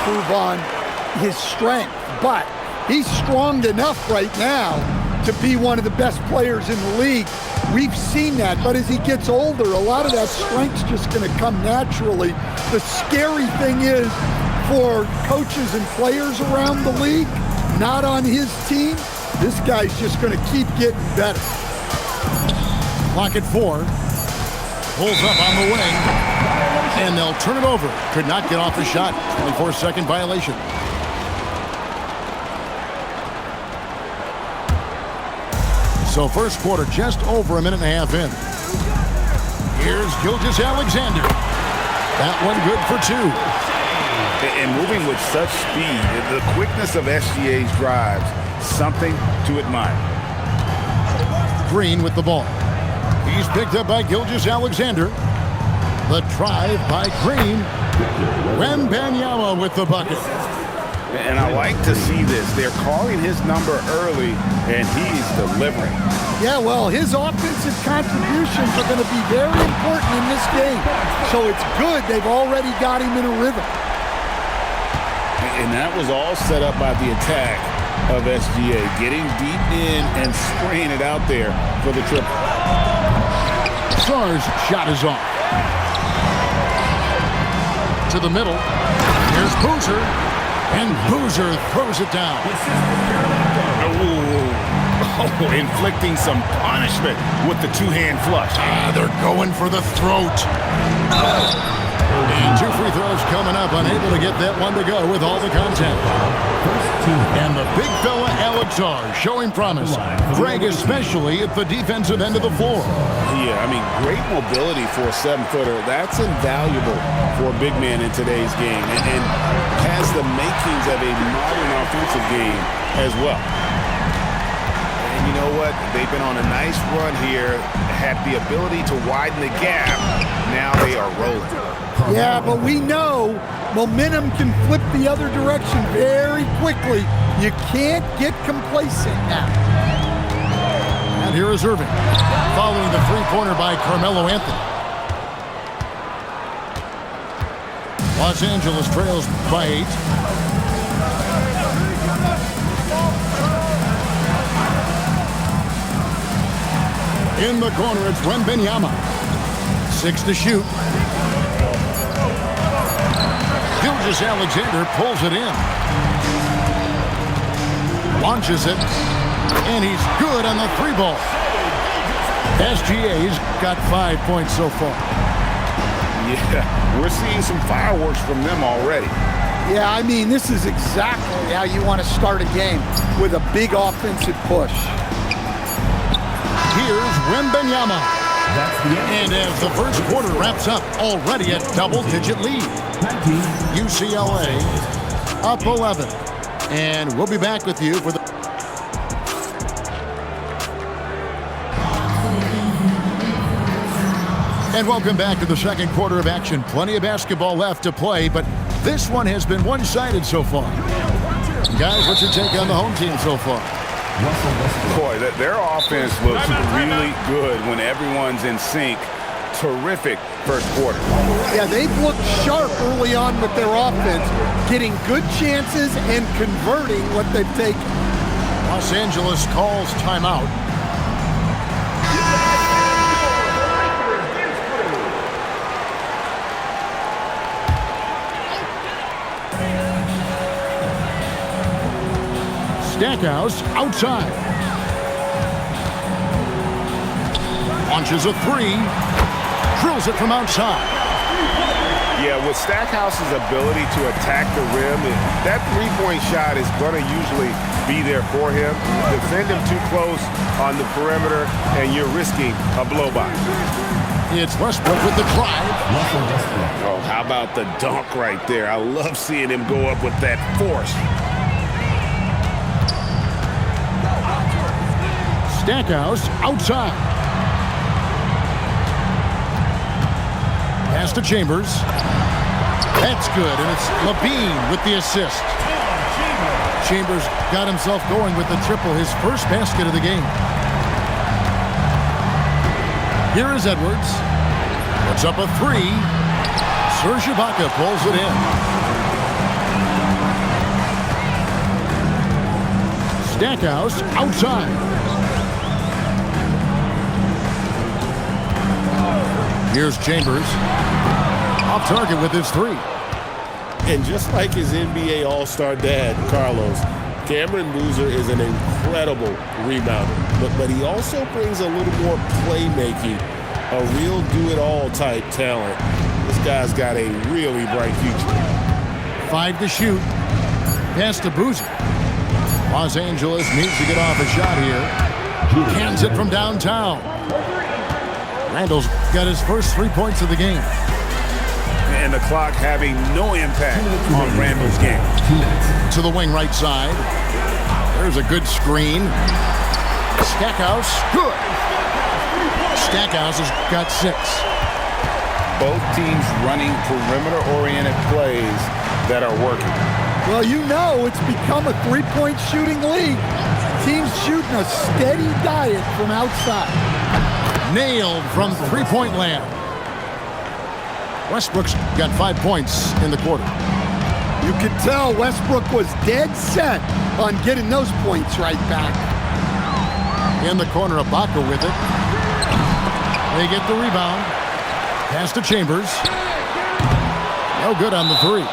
improve on his strength, but he's strong enough right now to be one of the best players in the league. We've seen that, but as he gets older, a lot of that strength's just going to come naturally. The scary thing is for coaches and players around the league, not on his team, this guy's just going to keep getting better. Clock at 4. Pulls up on the wing, and they'll turn it over. Could not get off the shot. 24-second violation. So first quarter just over a minute and a half in. Here's Gilgeous-Alexander. That one good for 2. And moving with such speed, the quickness of SGA's drives, something to admire. Green with the ball. He's picked up by Gilgeous-Alexander. The drive by Green. Wembanyama with the bucket. And I like to see this. They're calling his number early, and he's delivering. Yeah, well, his offensive contributions are going to be very important in this game. So it's good they've already got him in a rhythm. And that was all set up by the attack of SGA, getting deep in and spraying it out there for the triple. Sarr's shot is off. To the middle. Here's Boozer. And Boozer throws it down. Oh, inflicting some punishment with the two-hand flush. They're going for the throat. And 2 free throws coming up, unable to get that one to go with all the contact. And the big fella, Alex Sarr, showing promise. Greg especially at the defensive end of the floor. Yeah, I mean, great mobility for a 7-footer. That's invaluable for a big man in today's game. And has the makings of a modern offensive game as well. And you know what? They've been on a nice run here, had the ability to widen the gap. Now they are rolling. Yeah, but we know momentum can flip the other direction very quickly. You can't get complacent now. And here is Irving, following the three-pointer by Carmelo Anthony. Los Angeles trails by 8. In the corner, it's Wembanyama. 6 to shoot. Gilgeous-Alexander pulls it in. Launches it. And he's good on the 3-ball. SGA's got 5 points so far. Yeah, we're seeing some fireworks from them already. Yeah, I mean, this is exactly how you want to start a game, with a big offensive push. Here's Wembanyama. And as the first quarter wraps up, already a double-digit lead. UCLA up 11. And we'll be back with you for the... And welcome back to the second quarter of action. Plenty of basketball left to play, but this one has been one-sided so far. Guys, what's your take on the home team so far? Boy, their offense looks really good when everyone's in sync. Terrific first quarter. Yeah, they've looked sharp early on with their offense, getting good chances and converting what they've taken. Los Angeles calls timeout. Stackhouse outside. Launches a 3. Drills it from outside. Yeah, with Stackhouse's ability to attack the rim, that three-point shot is going to usually be there for him. Defend him too close on the perimeter, and you're risking a blow-by. It's Westbrook with the drive. Oh, how about the dunk right there? I love seeing him go up with that force. Stackhouse outside. Pass to Chambers. That's good, and it's Levine with the assist. Chambers got himself going with the triple, his first basket of the game. Here is Edwards. Puts up a 3. Serge Ibaka pulls it in. Stackhouse outside. Here's Chambers. Off target with his three. And just like his NBA All-Star dad, Carlos, Cameron Boozer is an incredible rebounder, but he also brings a little more playmaking, a real do-it-all type talent. This guy's got a really bright future. 5 to shoot. Pass to Boozer. Los Angeles needs to get off a shot here. Cans it from downtown. Randall's got his first 3 points of the game. And the clock having no impact on Randall's game. To the wing right side. There's a good screen. Stackhouse, good. Stackhouse has got 6. Both teams running perimeter-oriented plays that are working. Well, you know it's become a three-point shooting league. Teams shooting a steady diet from outside. Nailed from three-point land. Westbrook's got 5 points in the quarter. You could tell Westbrook was dead set on getting those points right back. In the corner, Ibaka with it. They get the rebound. Pass to Chambers. No good on the three.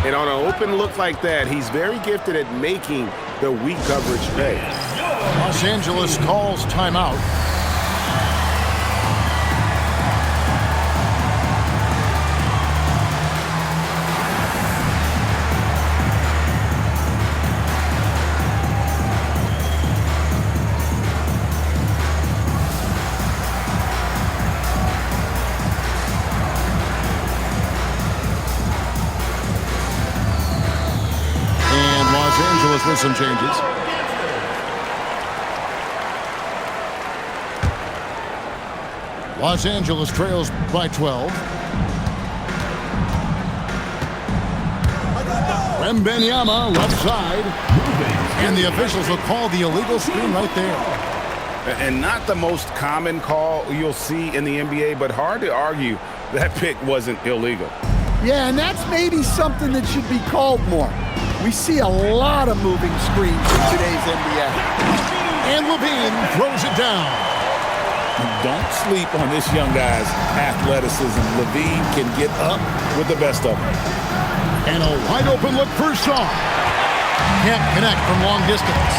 And on an open look like that, he's very gifted at making the weak coverage pay. Los Angeles calls timeout. With some changes. Los Angeles trails by 12. Wembanyama left side. And the officials will call the illegal screen right there. And not the most common call you'll see in the NBA, but hard to argue that pick wasn't illegal. Yeah, and that's maybe something that should be called more. We see a lot of moving screens in today's NBA. And Levine throws it down. Don't sleep on this young guy's athleticism. Levine can get up with the best of them. And a wide open look for Shaw. Can't connect from long distance.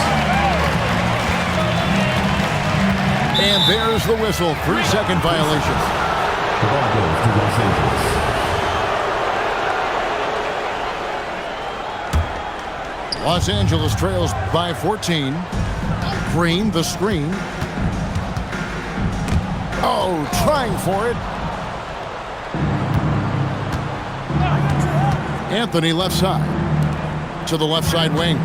And there's the whistle. 3-second violation. The ball goes to Los Angeles. Los Angeles trails by 14. Green, the screen. Oh, trying for it. Anthony left side. To the left side wing.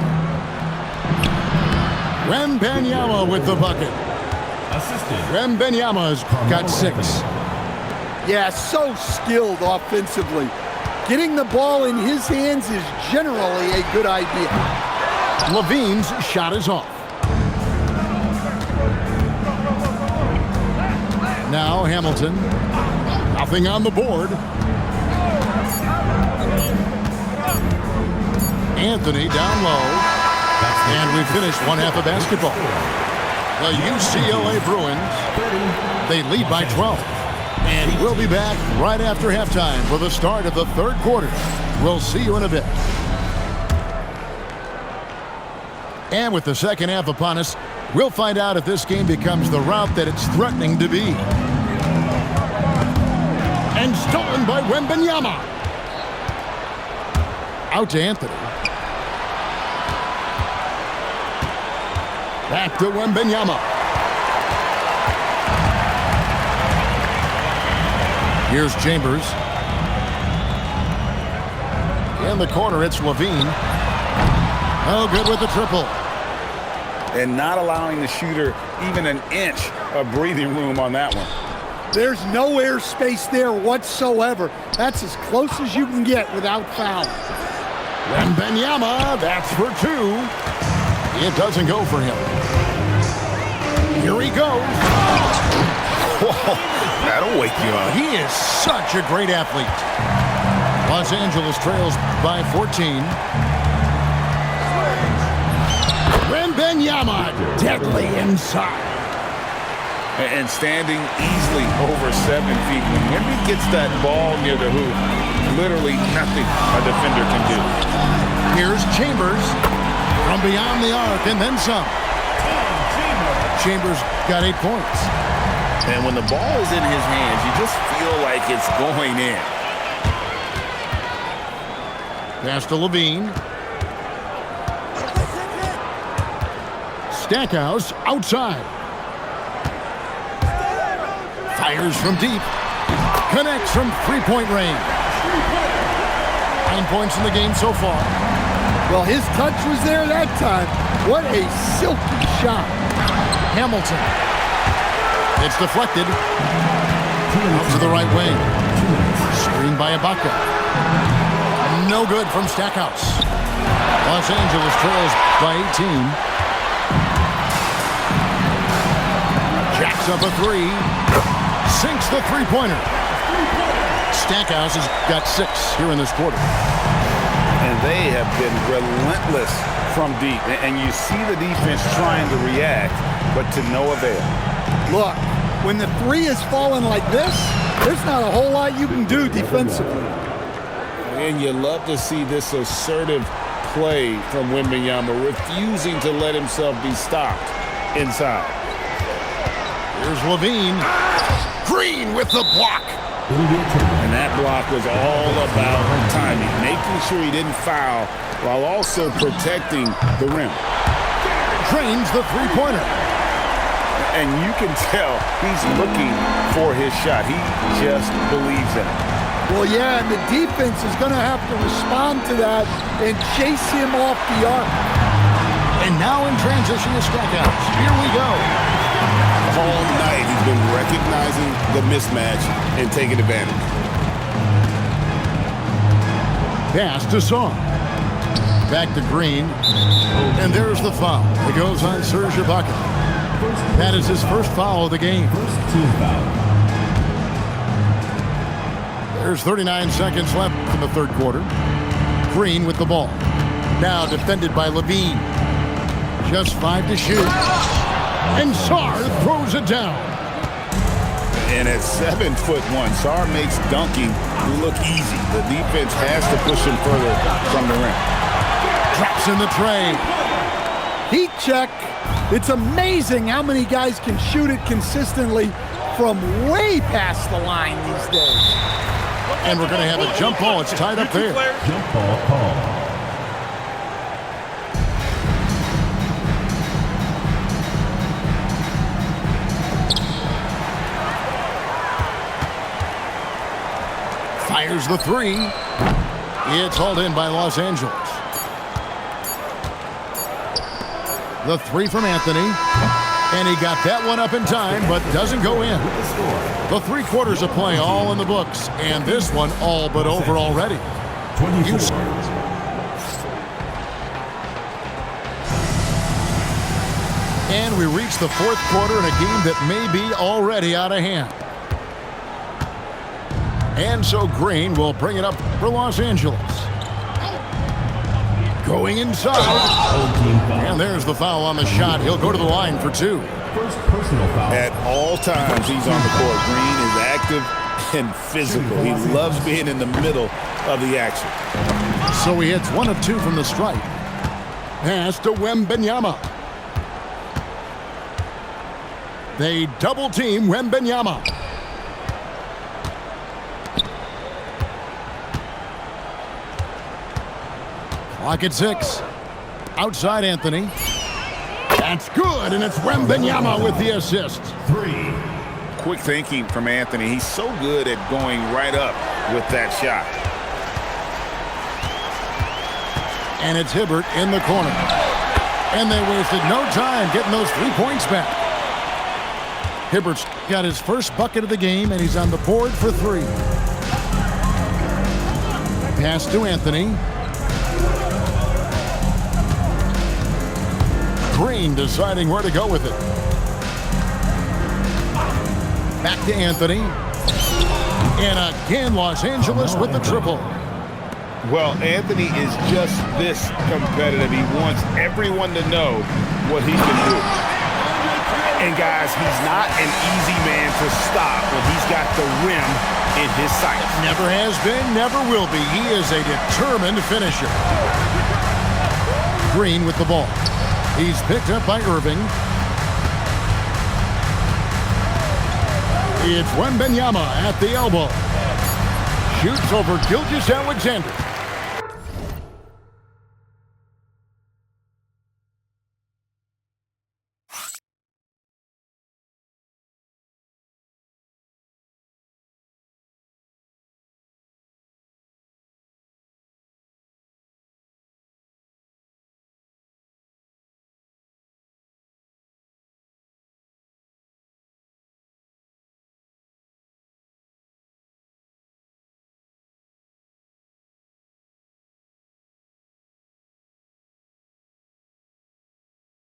Wembanyama with the bucket. Wembanyama's got 6. Yeah, so skilled offensively. Getting the ball in his hands is generally a good idea. Levine's shot is off. Now Hamilton. Nothing on the board. Anthony down low. And we finished one half of basketball. The UCLA Bruins, they lead by 12. And we'll be back right after halftime for the start of the third quarter. We'll see you in a bit. And with the second half upon us, we'll find out if this game becomes the route that it's threatening to be. And stolen by Wembanyama. Out to Anthony. Back to Wembanyama. Here's Chambers. In the corner, it's Levine. Oh, good with the triple. And not allowing the shooter even an inch of breathing room on that one. There's no air space there whatsoever. That's as close as you can get without foul. Wembanyama, that's for 2. It doesn't go for him. Here he goes. Whoa, that'll wake you up. He is such a great athlete. Los Angeles trails by 14. Wembanyama, deadly inside. And standing easily over 7 feet. When Wemby gets that ball near the hoop, literally nothing a defender can do. Here's Chambers from beyond the arc and then some. Chambers got 8 points. And when the ball is in his hands, you just feel like it's going in. Pass to Levine. Stackhouse outside. Fires from deep. Connects from three-point range. 9 points in the game so far. Well, his touch was there that time. What a silky shot. Hamilton. It's deflected. Out to the right wing. Screened by Ibaka. No good from Stackhouse. Los Angeles trails by 18. Jacks up a three. Sinks the three-pointer. Stackhouse has got 6 here in this quarter. And they have been relentless from deep. And you see the defense trying to react, but to no avail. Look, when the three is falling like this, there's not a whole lot you can do defensively. And you love to see this assertive play from Wembanyama, refusing to let himself be stopped inside. Here's Levine. Green with the block. And that block was all about timing, making sure he didn't foul while also protecting the rim. Drains the three-pointer. And you can tell he's looking for his shot. He just believes in it. Well, yeah, and the defense is going to have to respond to that and chase him off the arc. And now in transition to Stackhouse. Here we go. All night he's been recognizing the mismatch and taking advantage. Pass to Song. Back to Green. And there's the foul. It goes on Serge Ibaka. That is his first foul of the game. First team foul. There's 39 seconds left in the third quarter. Green with the ball. Now defended by Levine. Just 5 to shoot. And Sarr throws it down. And at 7'1", Sarr makes dunking look easy. The defense has to push him further from the rim. Drops in the tray. Heat check. It's amazing how many guys can shoot it consistently from way past the line these days. And we're going to have a jump ball. It's tied up there. Jump ball call. Fires the three. It's hauled in by Los Angeles. The three from Anthony. And he got that one up in time, but doesn't go in. The 3 quarters of play all in the books. And this one all but over already. 24. And we reach the 4th quarter in a game that may be already out of hand. And so Green will bring it up for Los Angeles. Going inside. And there's the foul on the shot. He'll go to the line for 2. First personal foul. At all times he's on the court. Green is active and physical. He loves being in the middle of the action. So he hits 1 of 2 from the stripe. Pass to Wembanyama. They double team Wembanyama. Clock at 6. Outside Anthony. That's good, and it's Wembanyama with the assist. 3. Quick thinking from Anthony. He's so good at going right up with that shot. And it's Hibbert in the corner. And they wasted no time getting those 3 points back. Hibbert's got his first bucket of the game, and he's on the board for 3. Pass to Anthony. Green deciding where to go with it. Back to Anthony. And again, Los Angeles with the triple. Well, Anthony is just this competitive. He wants everyone to know what he can do. And guys, he's not an easy man to stop when he's got the rim in his sights. Never has been, never will be. He is a determined finisher. Green with the ball. He's picked up by Irving. It's Wembanyama at the elbow. Shoots over Gilgeous-Alexander.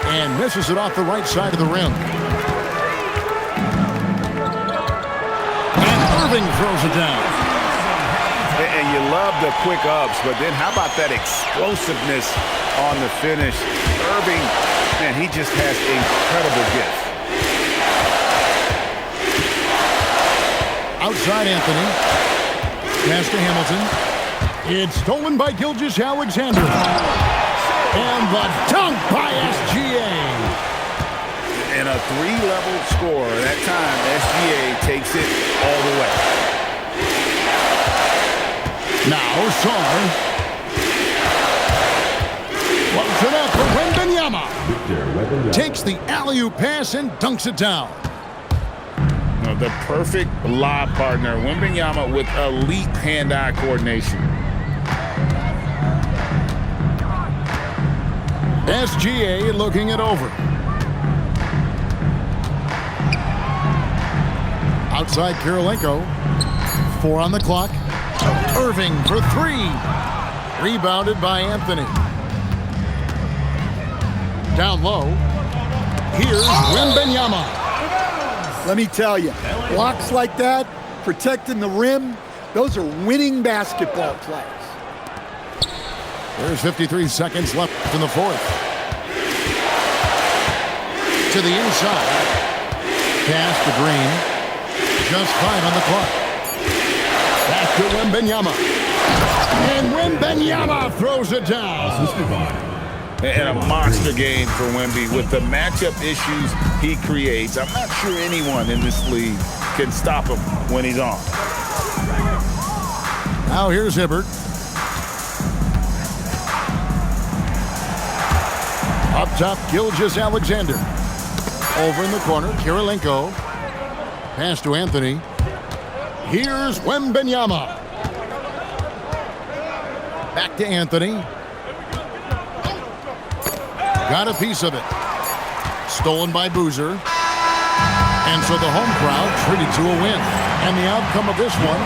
And misses it off the right side of the rim. And Irving throws it down. And you love the quick ups, but then how about that explosiveness on the finish? Irving, man, he just has incredible gift. Outside Anthony. Pass to Hamilton. It's stolen by Gilgeous-Alexander. And the dunk by SGA. And a three-level score. That time, SGA takes it all the way. Now, Sarr. Floats it up for Wembanyama. Takes the alley-oop pass and dunks it down. The perfect lob partner. Wembanyama with elite hand-eye coordination. SGA looking it over. Outside Kirilenko. 4 on the clock. Irving for 3. Rebounded by Anthony. Down low. Here's Wembanyama. Let me tell you, blocks like that, protecting the rim, those are winning basketball plays. There's 53 seconds left in the fourth. To the inside. Pass to Green. Just 5 on the clock. Back to Wembanyama. And Wembanyama throws it down. And a monster game for Wemby with the matchup issues he creates. I'm not sure anyone in this league can stop him when he's on. Now here's Hibbert. Up top, Gilgeous-Alexander. Over in the corner, Kirilenko. Pass to Anthony. Here's Wembanyama. Back to Anthony. Got a piece of it. Stolen by Boozer. And so the home crowd treated to a win. And the outcome of this one,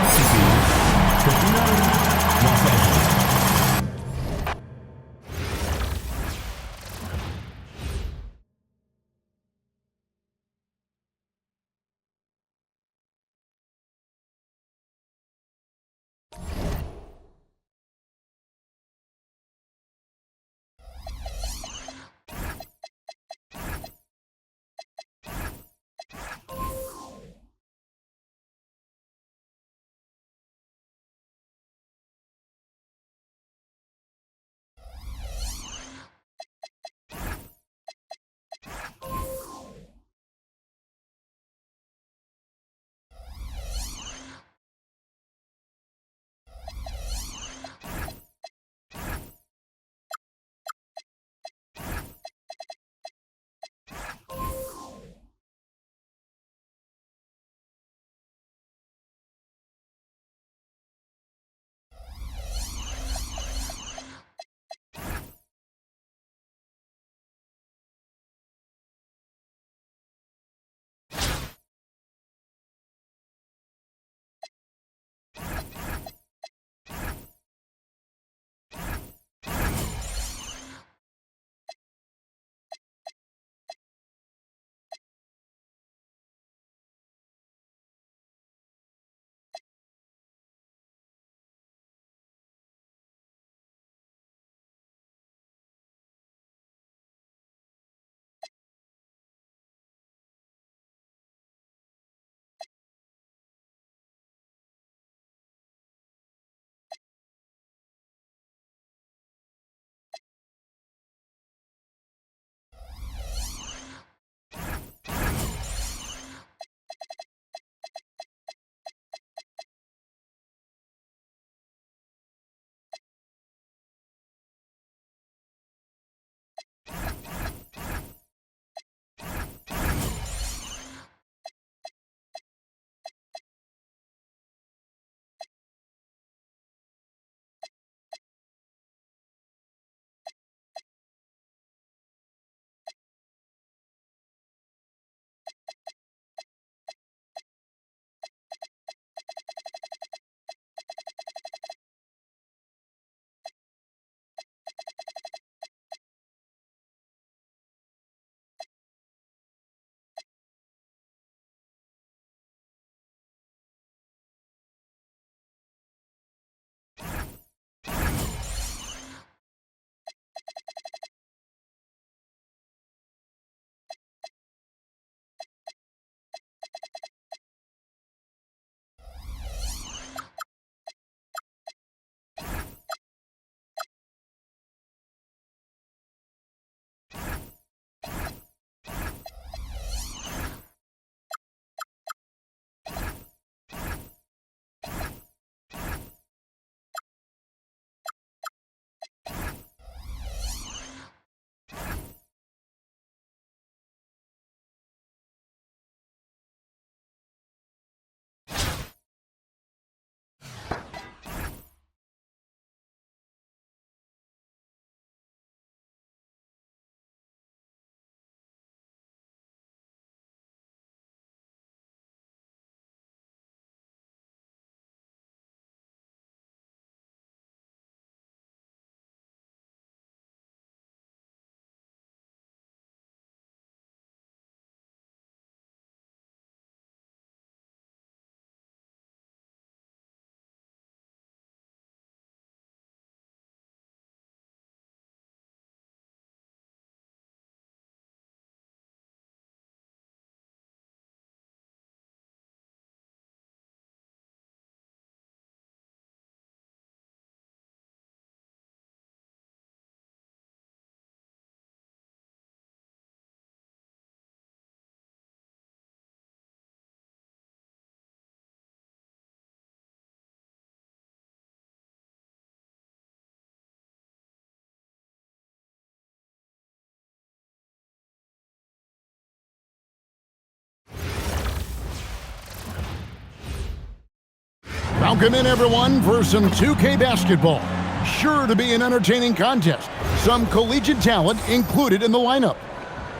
Welcome in, everyone, for some 2K basketball. Sure to be an entertaining contest. Some collegiate talent included in the lineup.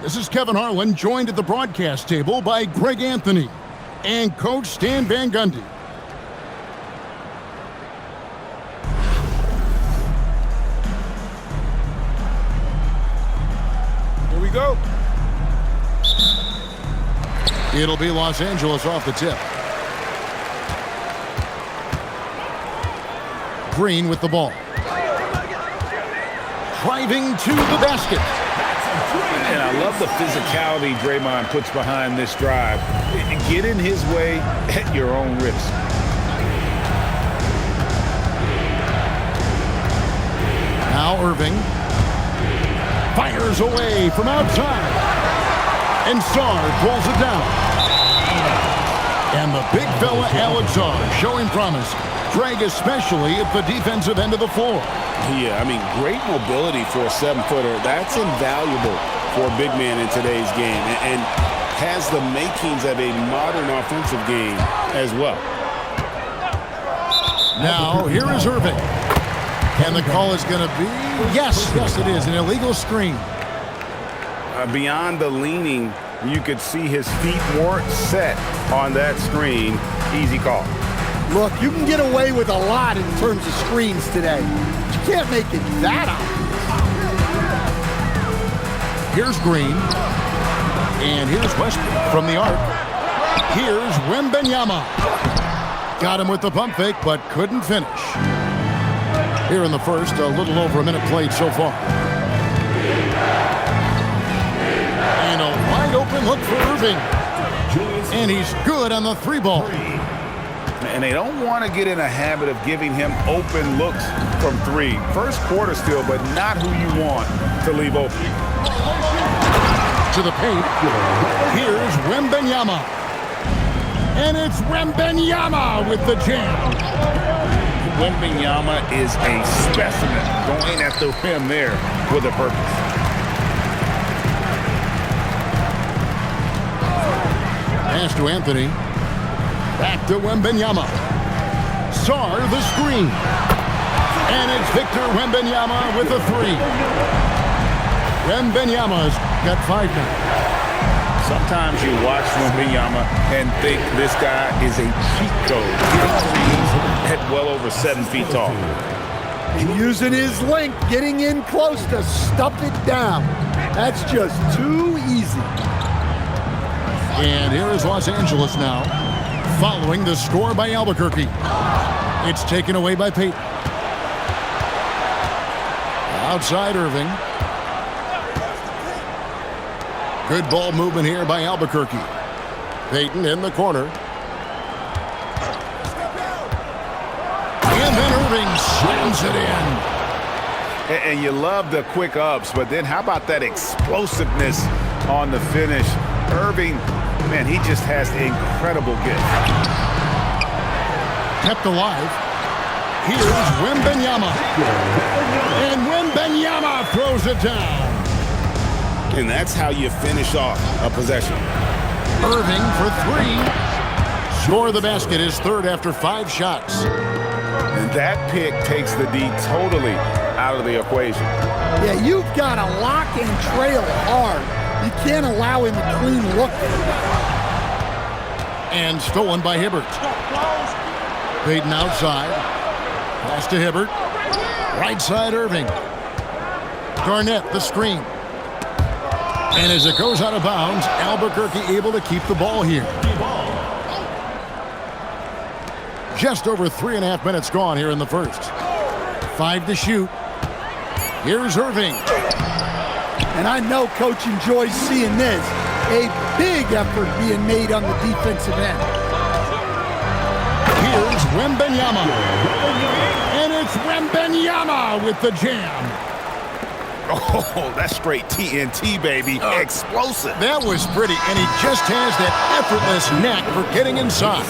This is Kevin Harlan, joined at the broadcast table by Greg Anthony and Coach Stan Van Gundy. Here we go. It'll be Los Angeles off the tip. Green with the ball. Driving to the basket. And I love the physicality Draymond puts behind this drive. Get in his way at your own risk. Now Irving fires away from outside. And Sarr pulls it down. And the big fella Alex Sarr showing promise. Greg, especially at the defensive end of the floor. Yeah, I mean, great mobility for a 7-footer. That's invaluable for a big man in today's game, and has the makings of a modern offensive game as well. Now, here is Irving. And the call is going to be, yes, it is, an illegal screen. Beyond the leaning, you could see his feet weren't set on that screen. Easy call. Look, you can get away with a lot in terms of screens today. You can't make it that obvious. Here's Green. And here's Westbrook from the arc. Here's Wembanyama. Got him with the pump fake, but couldn't finish. Here in the first, a little over a minute played so far. And a wide open look for Irving. And he's good on the 3-ball. And they don't want to get in a habit of giving him open looks from 3. First quarter still, but not who you want to leave open. To the paint. Here's Wembanyama. And it's Wembanyama with the jam. Wembanyama is a specimen going at the rim there with a purpose. Pass to Anthony. Back to Wembanyama. Sarr the screen. And it's Victor Wembanyama with a 3. Wembanyama's got 5 now. Sometimes you watch Wembanyama and think this guy is a cheat code. He's at well over 7 feet tall. And using his length, getting in close to stuff it down. That's just too easy. And here is Los Angeles now, following the score by Albuquerque. It's taken away by Payton. Outside Irving. Good ball movement here by Albuquerque. Payton in the corner. And then Irving slams it in. And you love the quick ups, but then how about that explosiveness on the finish? Irving, man, he just has incredible gift. Kept alive. Here's Wembanyama. And Wembanyama throws it down. And that's how you finish off a possession. Irving for 3. Score the basket, his 3rd after 5 shots. And that pick takes the D totally out of the equation. Yeah, you've got to lock and trail hard. You can't allow him a clean look. And stolen by Hibbert. Payton outside. Pass to Hibbert. Right side Irving. Garnett the screen. And as it goes out of bounds, Albuquerque able to keep the ball here. Just over 3.5 minutes gone here in the first. 5 to shoot. Here's Irving. And I know Coach enjoys seeing this. A big effort being made on the defensive end. Here's Wembanyama. And it's Wembanyama with the jam. Oh, that's straight TNT, baby. Explosive. That was pretty, and he just has that effortless knack for getting inside.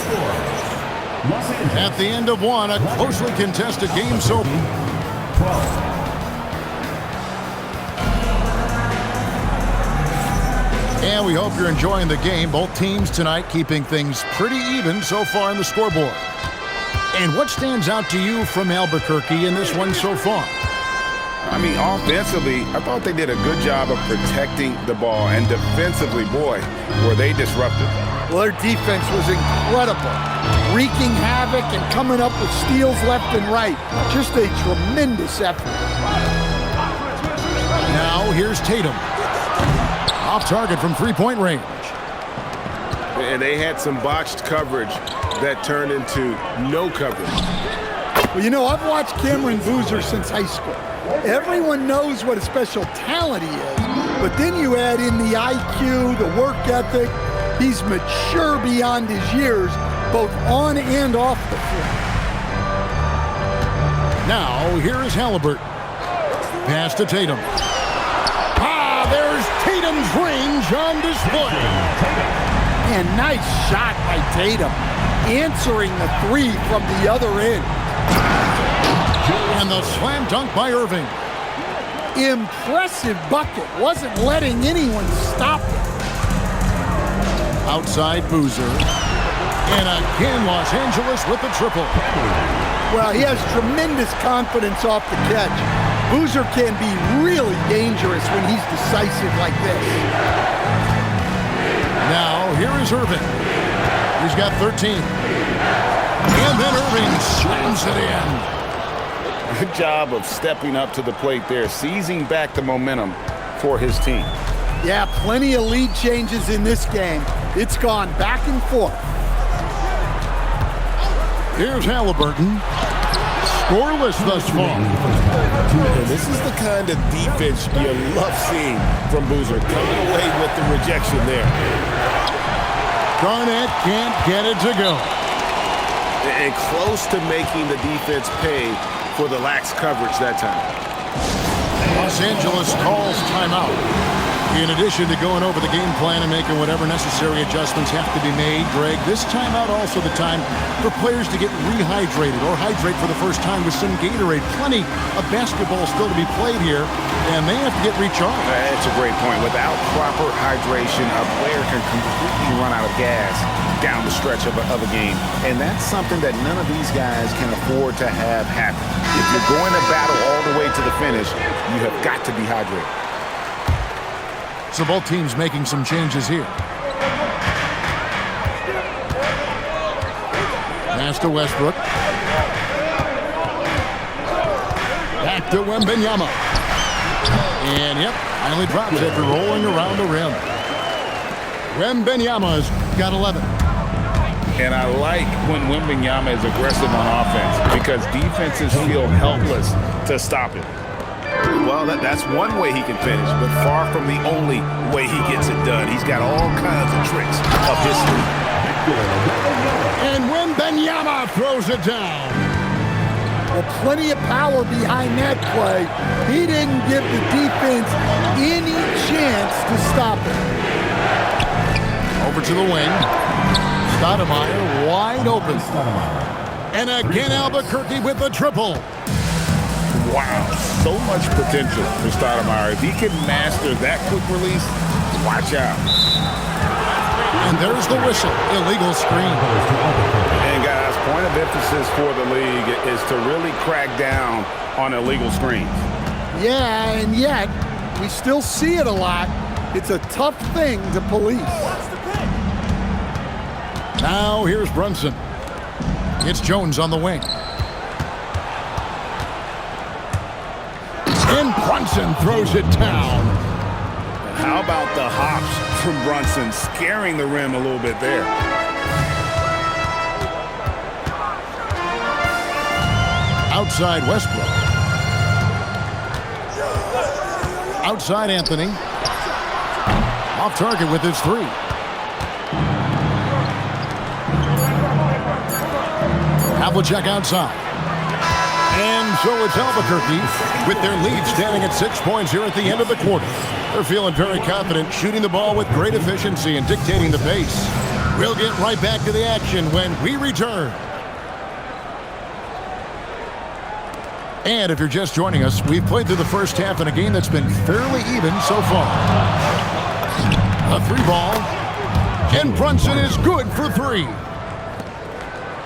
At the end of one, a closely contested game so far. And we hope you're enjoying the game. Both teams tonight keeping things pretty even so far on the scoreboard. And what stands out to you from Albuquerque in this one so far? I mean, offensively, I thought they did a good job of protecting the ball. And defensively, boy, were they disruptive. Well, their defense was incredible, wreaking havoc and coming up with steals left and right. Just a tremendous effort. Now here's Tatum. Off target from three-point range. And they had some botched coverage that turned into no coverage. Well, you know, I've watched Cameron Boozer since high school. Everyone knows what a special talent he is, but then you add in the IQ, the work ethic. He's mature beyond his years, both on and off the floor. Now, here is Halliburton. Pass to Tatum. There's Tatum's range on display. And nice shot by Tatum, answering the three from the other end. And the slam dunk by Irving. Impressive bucket. Wasn't letting anyone stop it. Outside Boozer. And again, Los Angeles with the triple. Well, he has tremendous confidence off the catch. Boozer can be really dangerous when he's decisive like this. Now, here is Irving. He's got 13. And then Irving slams it in. Good job of stepping up to the plate there, seizing back the momentum for his team. Yeah, plenty of lead changes in this game. It's gone back and forth. Here's Halliburton. Scoreless thus far. And this is the kind of defense you love seeing from Boozer, coming away with the rejection there. Garnett can't get it to go. And close to making the defense pay for the lax coverage that time. Los Angeles calls timeout. In addition to going over the game plan and making whatever necessary adjustments have to be made, Greg, this timeout also the time for players to get rehydrated or hydrate for the first time with some Gatorade. Plenty of basketball still to be played here, and they have to get recharged. That's a great point. Without proper hydration, a player can completely run out of gas down the stretch of a game. And that's something that none of these guys can afford to have happen. If you're going to battle all the way to the finish, you have got to be hydrated. So both teams making some changes here. Pass to Westbrook. Back to Wembanyama. And yep, finally drops it after rolling around the rim. Wembanyama's got 11. And I like when Wembanyama is aggressive on offense because defenses feel helpless to stop him. Well, that's one way he can finish, but far from the only way he gets it done. He's got all kinds of tricks up his sleeve. And Wembanyama throws it down. Well, plenty of power behind that play. He didn't give the defense any chance to stop it. Over to the wing. Stoudemire wide open. And again, Albuquerque with the triple. Wow, so much potential for Stoudemire. If he can master that quick release, watch out. And there's the whistle. Illegal screen. And guys, point of emphasis for the league is to really crack down on illegal screens. Yeah, and yet we still see it a lot. It's a tough thing to police. Now here's Brunson. It's Jones on the wing. And Brunson throws it down. How about the hops from Brunson, scaring the rim a little bit there. Outside Westbrook. Outside Anthony. Off target with his three. Havlicek outside. And so it's Albuquerque with their lead standing at 6 points here at the end of the quarter. They're feeling very confident, shooting the ball with great efficiency and dictating the pace. We'll get right back to the action when we return. And if you're just joining us, we've played through the first half in a game that's been fairly even so far. A three ball. And Brunson is good for three.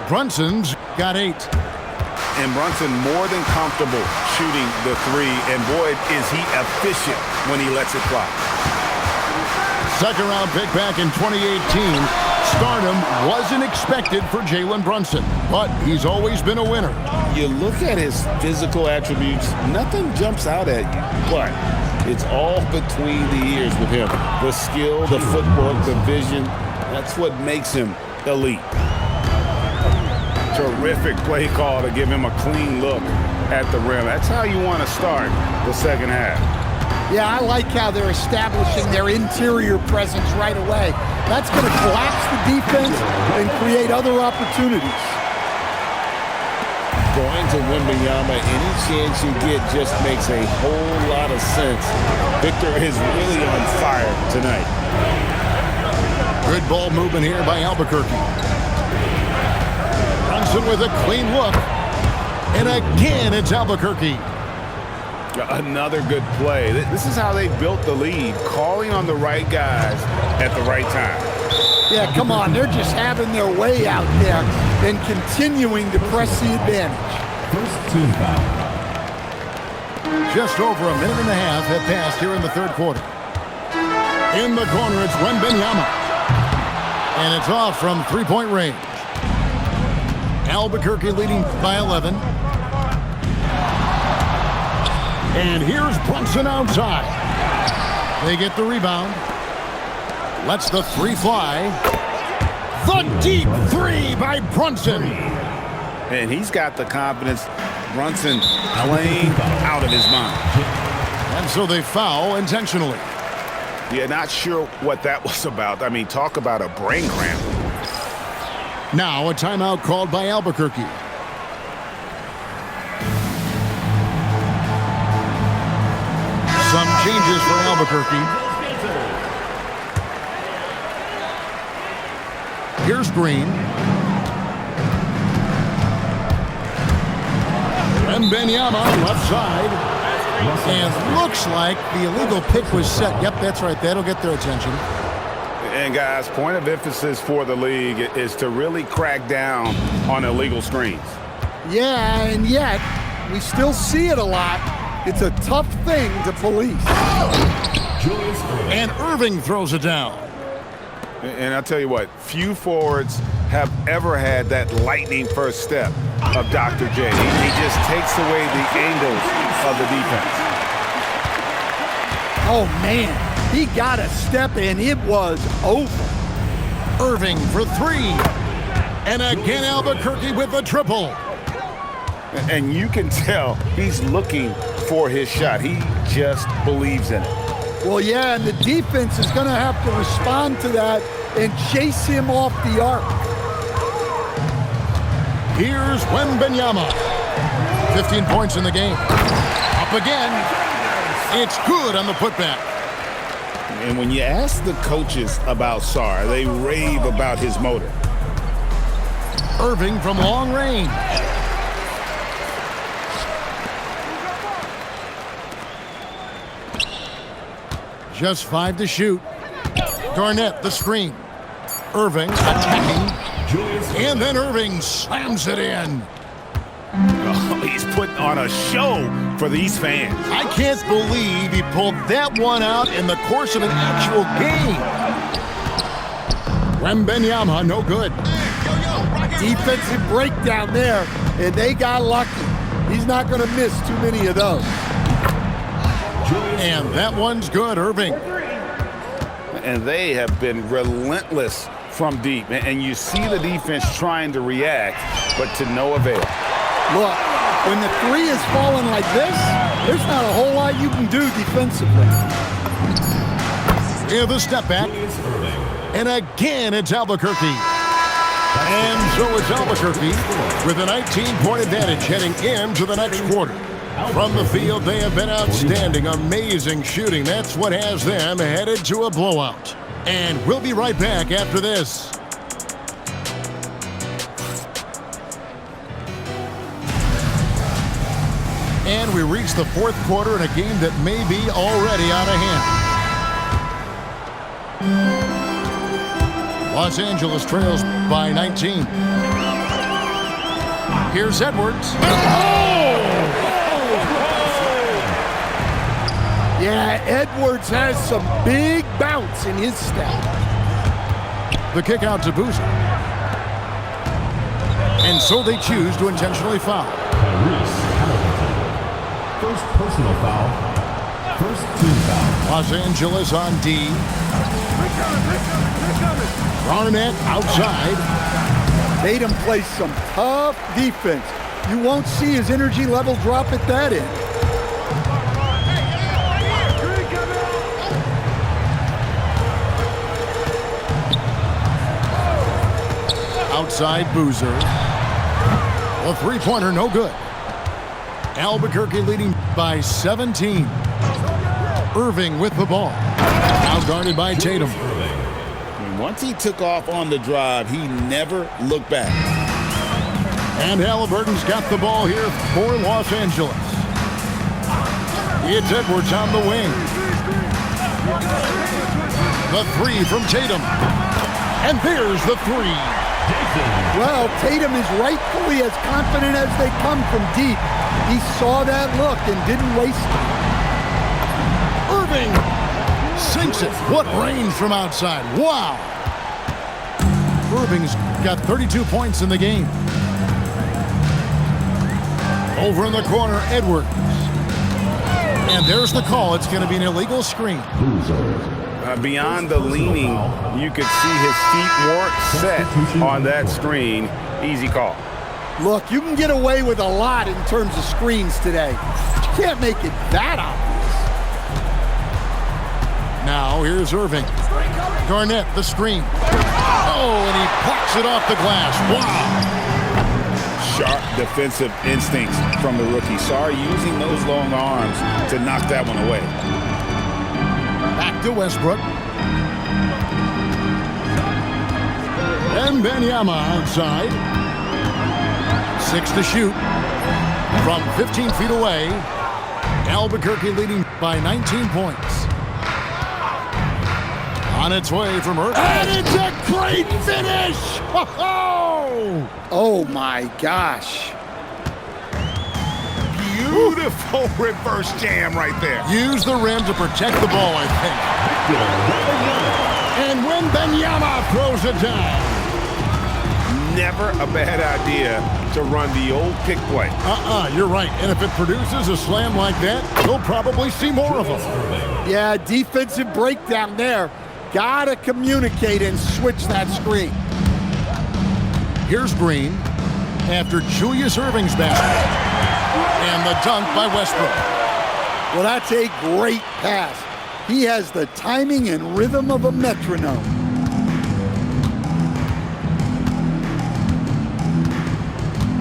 Brunson's got 8. And Brunson more than comfortable shooting the 3. And boy, is he efficient when he lets it fly. Second round pick back in 2018. Stardom wasn't expected for Jalen Brunson, but he's always been a winner. You look at his physical attributes, nothing jumps out at you, but it's all between the ears with him. The skill, the footwork, the vision, that's what makes him elite. Terrific play call to give him a clean look at the rim. That's how you want to start the second half. Yeah, I like how they're establishing their interior presence right away. That's going to collapse the defense and create other opportunities. Going to Wembanyama any chance you get just makes a whole lot of sense. Victor is really on fire tonight. Good ball movement here by Albuquerque. Brunson with a clean look. And again, it's Albuquerque. Another good play. This is how they built the lead, calling on the right guys at the right time. Yeah, come on. They're just having their way out there and continuing to press the advantage. First team foul. Just over a minute and a half have passed here in the third quarter. In the corner, it's Wembanyama. And it's off from three-point range. Albuquerque leading by 11. And here's Brunson outside. They get the rebound. Lets the 3 fly. The deep 3 by Brunson. And he's got the confidence. Brunson playing out of his mind. And so they foul intentionally. Yeah, not sure what that was about. I mean, talk about a brain cramp. Now a timeout called by Albuquerque. Some changes for Albuquerque. Here's Green. Wembanyama left side. And looks like the illegal pick was set. Yep, that's right. That'll get their attention. And guys, point of emphasis for the league is to really crack down on illegal screens. Yeah, and yet we still see it a lot. It's a tough thing to police. And Irving throws it down. And I'll tell you what, few forwards have ever had that lightning first step of Dr. J. He just takes away the angles of the defense. Oh, man. He got a step and it was over. Irving for 3. And again, Albuquerque with a triple. And you can tell he's looking for his shot. He just believes in it. Well, yeah, and the defense is going to have to respond to that and chase him off the arc. Here's Wembanyama. 15 points in the game. Up again. It's good on the putback. And when you ask the coaches about Sarr, they rave about his motor. Irving from long range. Just 5 to shoot. Garnett, the screen. Irving attacking. And then Irving slams it in. Oh, he's putting on a show for these fans. I can't believe he pulled that one out in the course of an actual game. Wembanyama, no good. Defensive breakdown there, and they got lucky. He's not going to miss too many of those. And that one's good, Irving. And they have been relentless from deep. And you see the defense trying to react, but to no avail. Look, when the 3 is falling like this, there's not a whole lot you can do defensively. Here's the step back. And again, it's Albuquerque. And so it's Albuquerque with a 19-point advantage heading into the next quarter. From the field, they have been outstanding, amazing shooting. That's what has them headed to a blowout. And we'll be right back after this. And we reach the fourth quarter in a game that may be already out of hand. Los Angeles trails by 19. Here's Edwards. Yeah, Edwards has some big bounce in his step. The kick out to Boozer. And so they choose to intentionally foul. Tyrese Halliburton. First personal foul. First team foul. Los Angeles on D. Garnett outside. Tatum plays some tough defense. You won't see his energy level drop at that end. Outside Boozer. A three-pointer, no good. Albuquerque leading by 17. Irving with the ball. Now guarded by Tatum. Once he took off on the drive, he never looked back. And Halliburton's got the ball here for Los Angeles. It's Edwards on the wing. The three from Tatum. And there's the three. Well, Tatum is rightfully as confident as they come from deep. He saw that look and didn't waste it. Irving sinks it. What range from outside. Wow. Irving's got 32 points in the game. Over in the corner, Edwards. And there's the call. It's going to be an illegal screen. Beyond the leaning, you could see his feet weren't set on that screen. Easy call. Look, you can get away with a lot in terms of screens today. You can't make it that obvious. Now here's Irving. Garnett, the screen. Oh, and he plucks it off the glass. Wow. Sharp defensive instincts from the rookie. Sorry, using those long arms to knock that one away. Back to Westbrook. And Benyama outside. 6 to shoot. From 15 feet away. Albuquerque leading by 19 points. On its way from Irving. And it's a great finish! Oh! Oh my gosh. Beautiful reverse jam right there. Use the rim to protect the ball, I think. And when Benyama throws it down. Never a bad idea to run the old pick play. You're right. And if it produces a slam like that, you'll probably see more of them. Yeah, defensive breakdown there. Gotta communicate and switch that screen. Here's Green after Julius Irving's basket. And the dunk by Westbrook. Well, that's a great pass. He has the timing and rhythm of a metronome.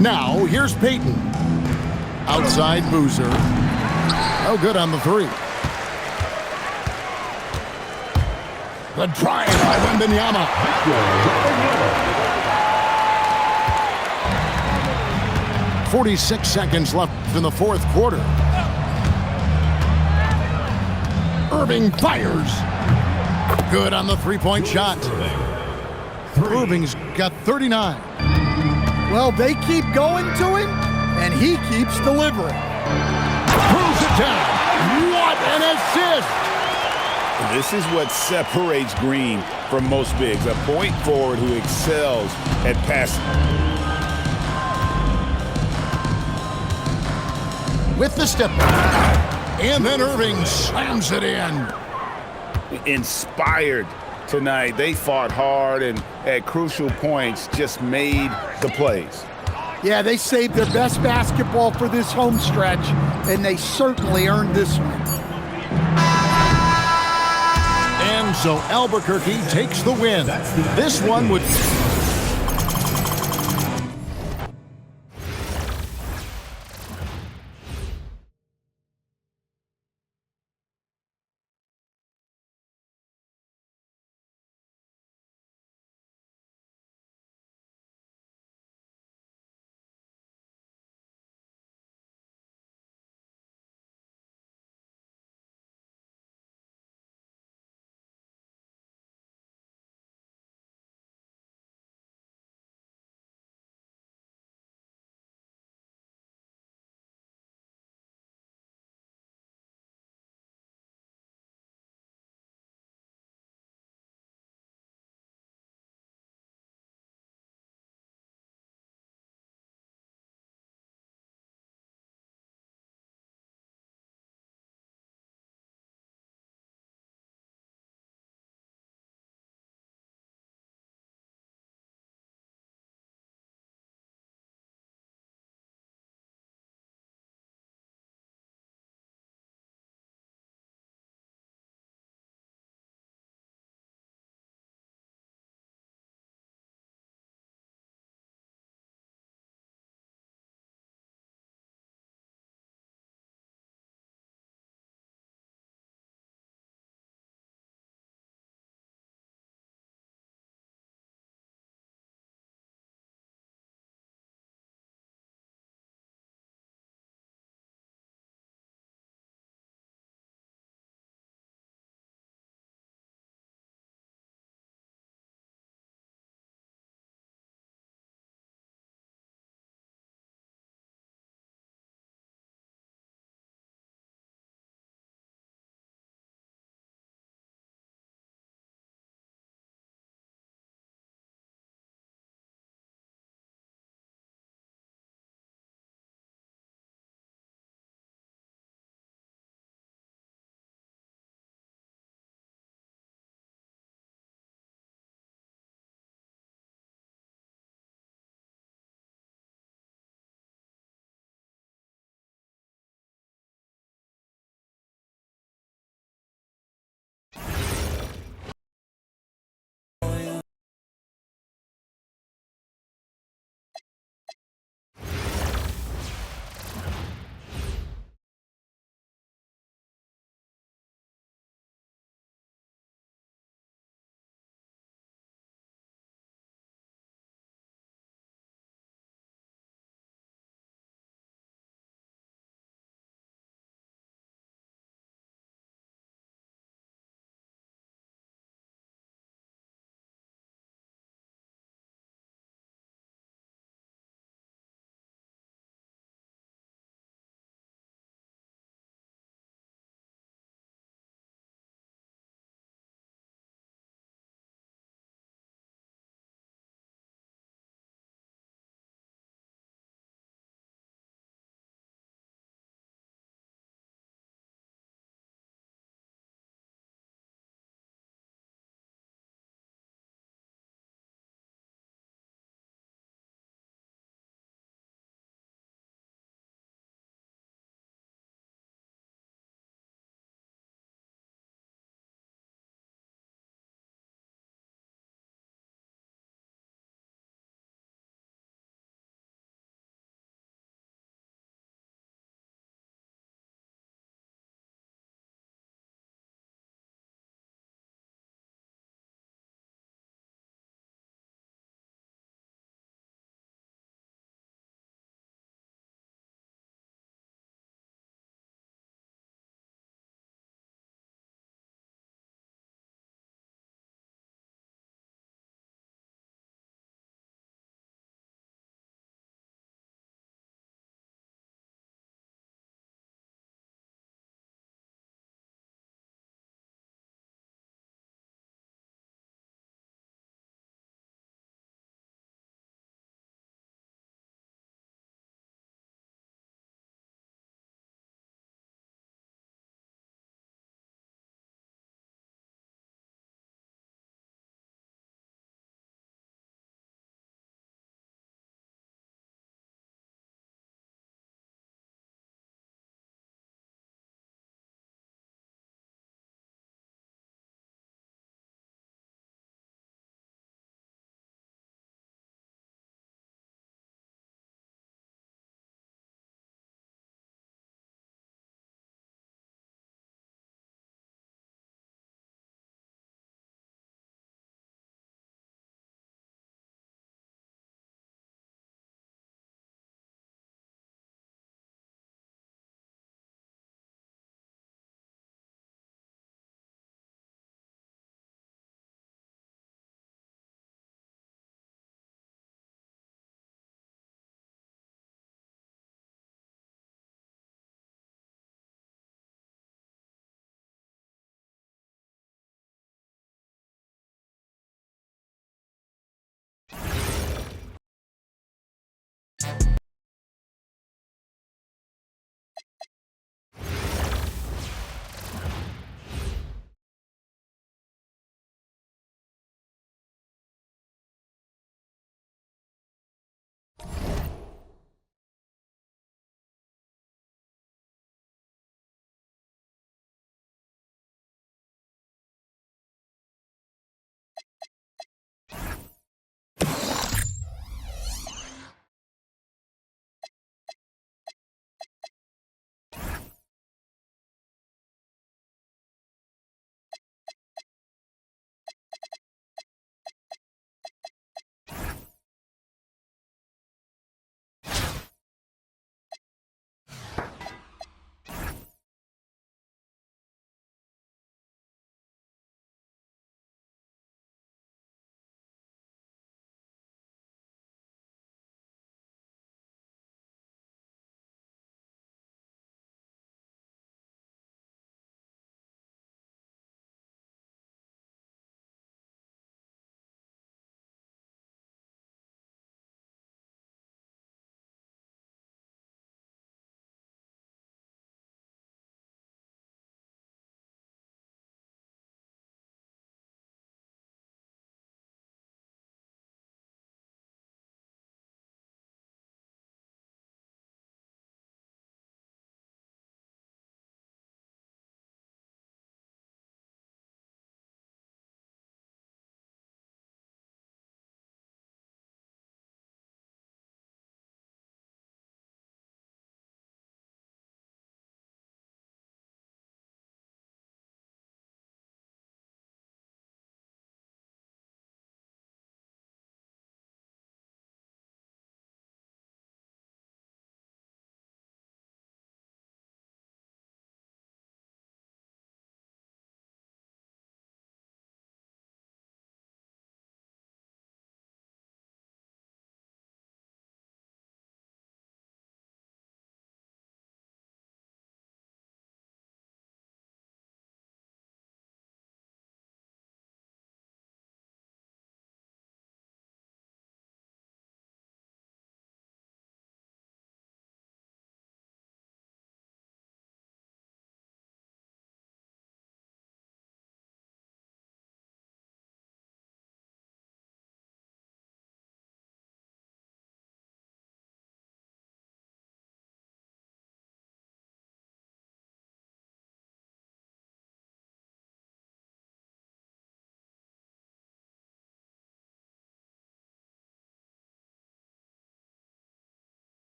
Now, here's Payton. Outside Boozer. Oh, good on the three. The drive by Wembanyama. 46 seconds left in the fourth quarter. Irving fires. Good on the three-point shot. Irving's got 39. Well, they keep going to him, and he keeps delivering. Throws it down. What an assist! This is what separates Green from most bigs, a point forward who excels at passing. With the step back. And then Irving slams it in. Inspired tonight. They fought hard and at crucial points just made the plays. Yeah, they saved their best basketball for this home stretch, and they certainly earned this one. And so Albuquerque takes the win. This one would...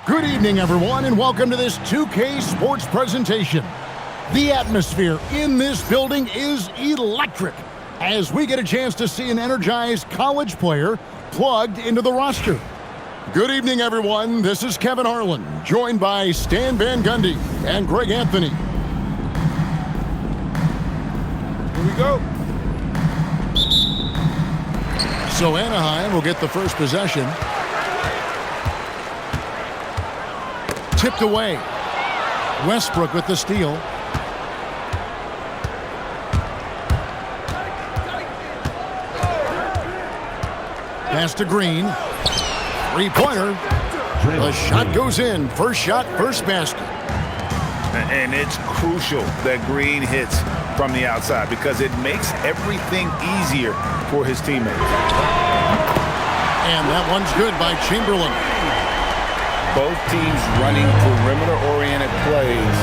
Good evening, everyone, and welcome to this 2K Sports presentation. The atmosphere in this building is electric as we get a chance to see an energized college player plugged into the roster. Good evening, everyone. This is Kevin Harlan, joined by Stan Van Gundy and Greg Anthony. Here we go. So Anaheim will get the first possession. Tipped away. Westbrook with the steal. Pass to Green. Three-pointer. The shot goes in. First shot, first basket. And it's crucial that Green hits from the outside because it makes everything easier for his teammates. And that one's good by Chamberlain. Both teams running perimeter-oriented plays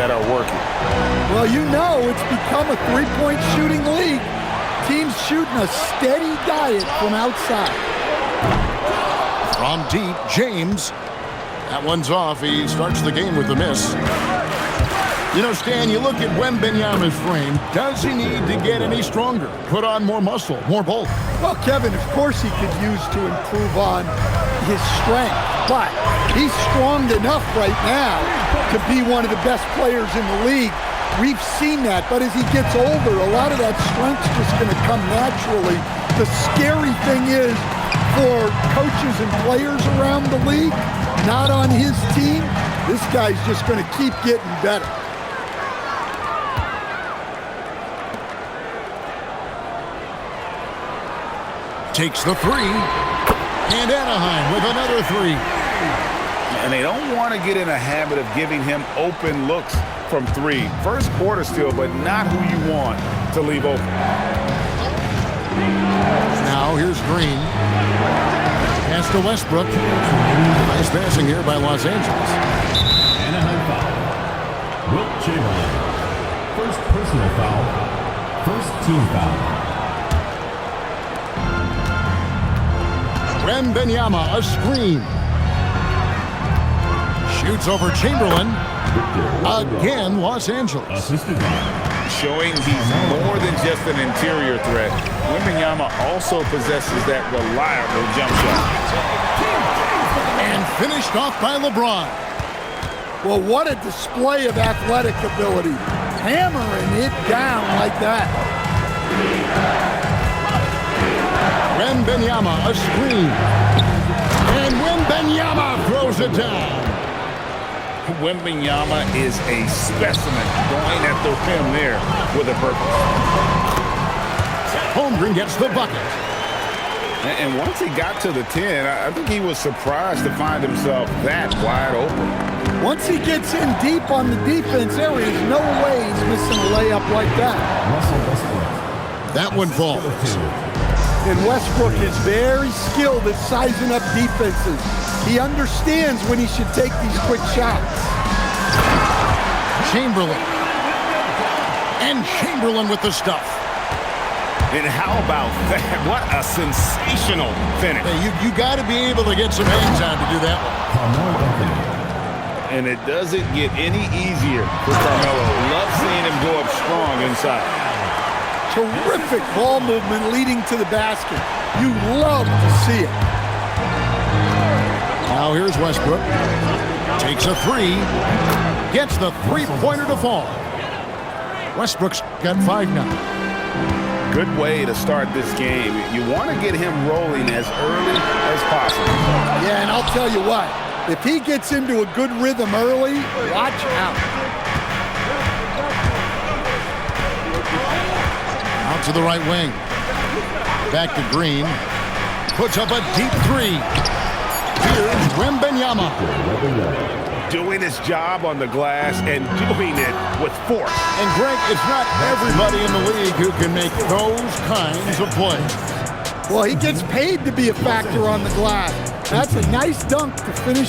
that are working. Well, you know it's become a three-point shooting league. Teams shooting a steady diet from outside. From deep, James. That one's off. He starts the game with a miss. You know, Stan, you look at Wembanyama's frame. Does he need to get any stronger? Put on more muscle, more bulk? Well, Kevin, of course he could use to improve on his strength, but he's strong enough right now to be one of the best players in the league. We've seen that, but as he gets older, a lot of that strength's just going to come naturally. The scary thing is for coaches and players around the league, not on his team, this guy's just going to keep getting better. Takes the three, and Anaheim with another three. And they don't want to get in a habit of giving him open looks from three. First quarter still, but not who you want to leave open. Now here's Green. Pass to Westbrook. Nice passing here by Los Angeles. Anaheim foul. Wilt Chamberlain. First personal foul. First team foul. Wembanyama, a screen. Shoots over Chamberlain. Again, Los Angeles. Assisted by Showing he's more than just an interior threat. Wembanyama also possesses that reliable jump shot. And finished off by LeBron. Well, what a display of athletic ability. Hammering it down like that. Wembanyama, a screen. And Wembanyama throws it down. Wembanyama is a specimen going at the rim there with a purpose. Holmgren gets the bucket. And once he got to the 10, I think he was surprised to find himself that wide open. Once he gets in deep on the defense, there is no way he's missing a layup like that. Russell Westbrook. That one falls. And Westbrook is very skilled at sizing up defenses. He understands when he should take these quick shots. Chamberlain. And Chamberlain with the stuff. And how about that? What a sensational finish. Hey, you got to be able to get some hands on to do that one. Carmelo Anthony. And it doesn't get any easier for Carmelo. Love seeing him go up strong inside. Terrific ball movement leading to the basket. You love to see it. Now here's Westbrook. Takes a three. Gets the three-pointer to fall. Westbrook's got 5 now. Good way to start this game. You want to get him rolling as early as possible. Yeah, and I'll tell you what. If he gets into a good rhythm early, watch out. Out to the right wing. Back to Green. Puts up a deep three. Here's Wembanyama. Doing his job on the glass and doing it with force. And Greg, it's not everybody in the league who can make those kinds of plays. Well, he gets paid to be a factor on the glass. That's a nice dunk to finish.